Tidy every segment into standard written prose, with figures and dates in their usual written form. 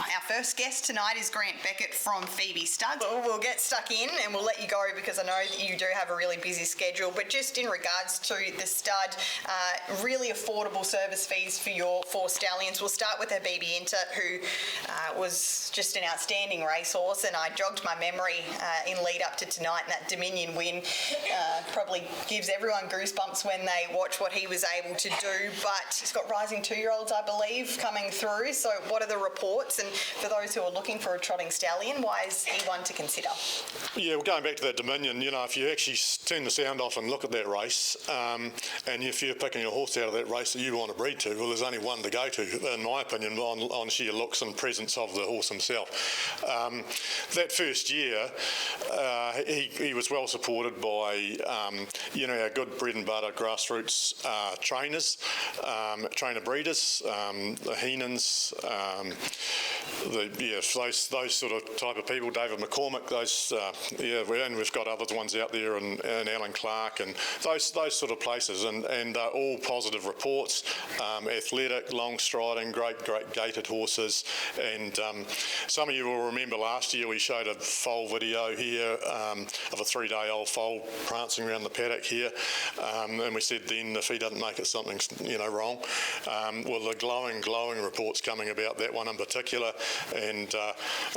Our first guest tonight is Grant Beckett from Phoebe Studs. We'll get stuck in and we'll let you go because I know that you do have a really busy schedule. But just in regards to the stud, really affordable service fees for your 4 stallions. We'll start with Phoebe Inter, who was just an outstanding racehorse, and I jogged my memory in lead up to tonight, and that Dominion win probably gives everyone goosebumps when they watch what he was able to do. But he's got rising 2-year-olds, I believe, coming through. So what are the reports? And for those who are looking for a trotting stallion, why is he one to consider? Yeah, well, going back to that Dominion, if you actually turn the sound off and look at that race, and if you're picking a horse out of that race that you want to breed to, well, there's only one to go to, in my opinion, on sheer looks and presence of the horse himself. That first year, he was well supported by, our good bread and butter grassroots trainers, trainer breeders, the Heenans, those sort of type of people, David McCormick, and we've got other ones out there, and Alan Clark, and those sort of places, and all positive reports. Athletic, long striding, great gaited horses, and some of you will remember last year we showed a foal video here of a 3-day-old foal prancing around the paddock here, and we said then if he doesn't make it, something's wrong. Well, the glowing reports coming about that one in particular, and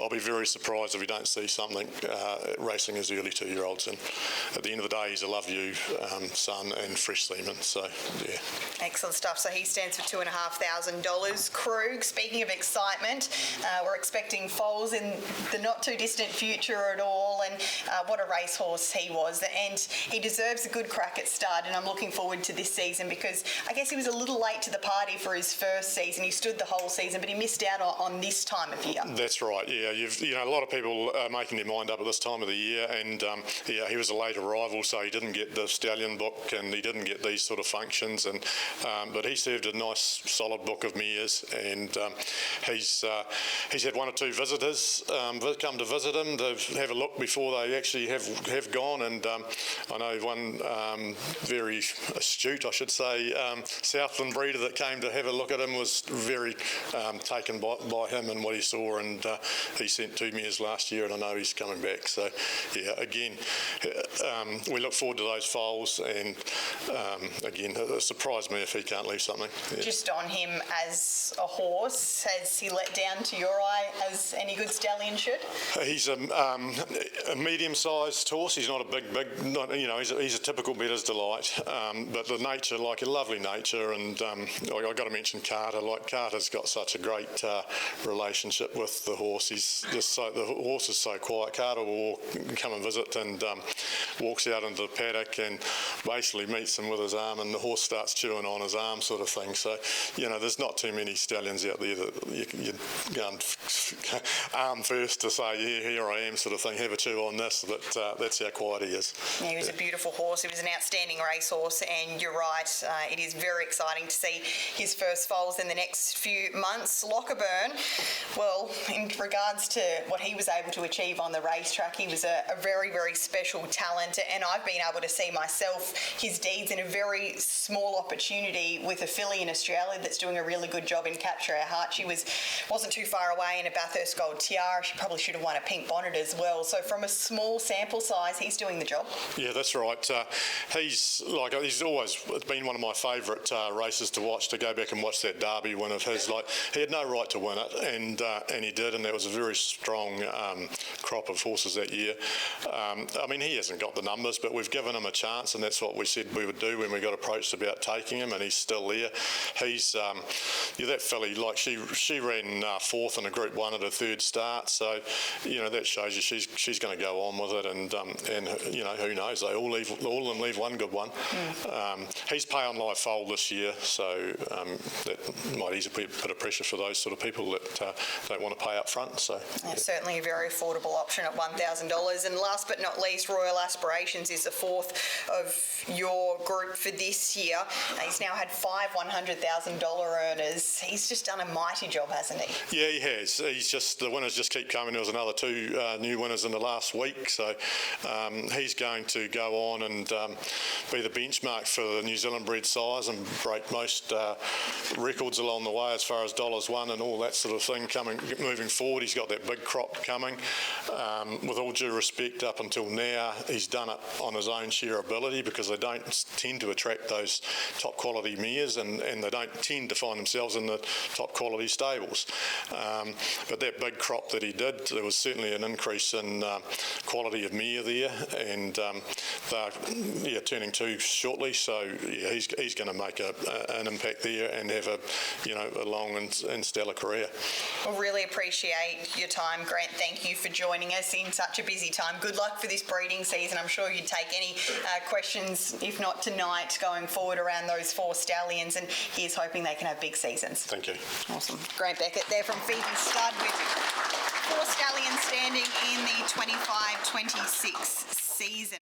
I'll be very surprised if we don't see something racing as early 2-year-olds. And at the end of the day, he's a love you son and fresh semen. So yeah, excellent stuff. So he stands for $2,500. Krug, speaking of excitement, we're expecting foals in the not too distant future at all, and what a racehorse he was, and he deserves a good crack at stud, and I'm looking forward to this season because I guess he was a little late to the party for his first season. He stood the whole season, but he missed out on this time of year. That's right. Yeah, a lot of people are making their mind up at this time of the year, and he was a late arrival, so he didn't get the stallion book, and he didn't get these sort of functions, and but he served a nice solid book of mares, and he's had 1 or 2 visitors come to visit him to have a look before they actually have gone, and I know one very astute, I should say, Southland breeder that came to have a look at him was very taken by him and what he saw, and he sent 2 mares last year, and I know he's coming back. So yeah, again, we look forward to those foals, and again, it surprised me if he can't leave something. Yeah. Just on him as a horse, has he let down to your eye as any good stallion should? He's a medium-sized horse. He's not a big, he's a typical bettor's delight, but the nature, like a lovely nature, and I've got to mention Carter. Like, Carter's got such a great relationship with the horse. The horse is so quiet. Carter will come and visit and walks out into the paddock and basically meets him with his arm, and the horse starts chewing on his arm, sort of thing. So, there's not too many stallions out there that you go and arm first to say, yeah, here I am, sort of thing, have a chew on this, but that's how quiet he is. Yeah, he was a beautiful horse. He was an outstanding racehorse, and you're right, it is very exciting to see his first foals in the next few months. Lockerburn, well, in regards to what he was able to achieve on the racetrack, he was a very, very special talent, and I've been able to see myself his deeds in a very small opportunity with a filly in Australia that's doing a really good job in Capture Our Heart. She wasn't too far away in a Bathurst Gold Tiara. She probably should have won a pink bonnet as well. So from a small sample size, he's doing the job. Yeah, that's right. He's always been one of my favourite races to watch, to go back and watch that Derby win of his. Like, he had no right to win it, and he did, and that was a very strong crop of horses that year. He hasn't got the numbers, but we've given him a chance, and that's what we said we would do when we got approached about taking him, and he's still there. He's that filly, like, she ran 4th in a Group 1 at her 3rd start, so that shows you she's going to go on with it, and who knows, all of them leave one good one. He's pay on live foal this year, so that might ease a bit of pressure for those sort of people that don't want to pay up front. So yeah. Certainly a very affordable option at $1,000. And last but not least, Royal Aspirations is the 4th of your group for this year. He's now had 5 $100,000 earners. He's just done a mighty job, hasn't he? Yeah, he has. The winners just keep coming. There was another 2 new winners in the last week, so he's going to go on and be the benchmark for the New Zealand bred size and break most records along the way as far as dollars won and all that sort of thing moving forward. He's got that big crop coming. With all due respect, up until now, he's done it on his own sheer ability because they don't tend to attract those top quality mares and they don't tend to find themselves in the top quality stables. But that big crop that he did, there was certainly an increase in quality of mare there, and they're turning 2 shortly, so yeah, he's going to make an impact there and have a long and stellar career. We'll really appreciate your time, Grant. Thank you for joining us in such a busy time. Good luck for this breeding season. I'm sure you'd take any questions, if not tonight, going forward around those 4 stallions, and here's hoping they can have big seasons. Thank you. Awesome. Grant Beckett there from Phoebe Stud with 4 stallions standing in the 25-26 season.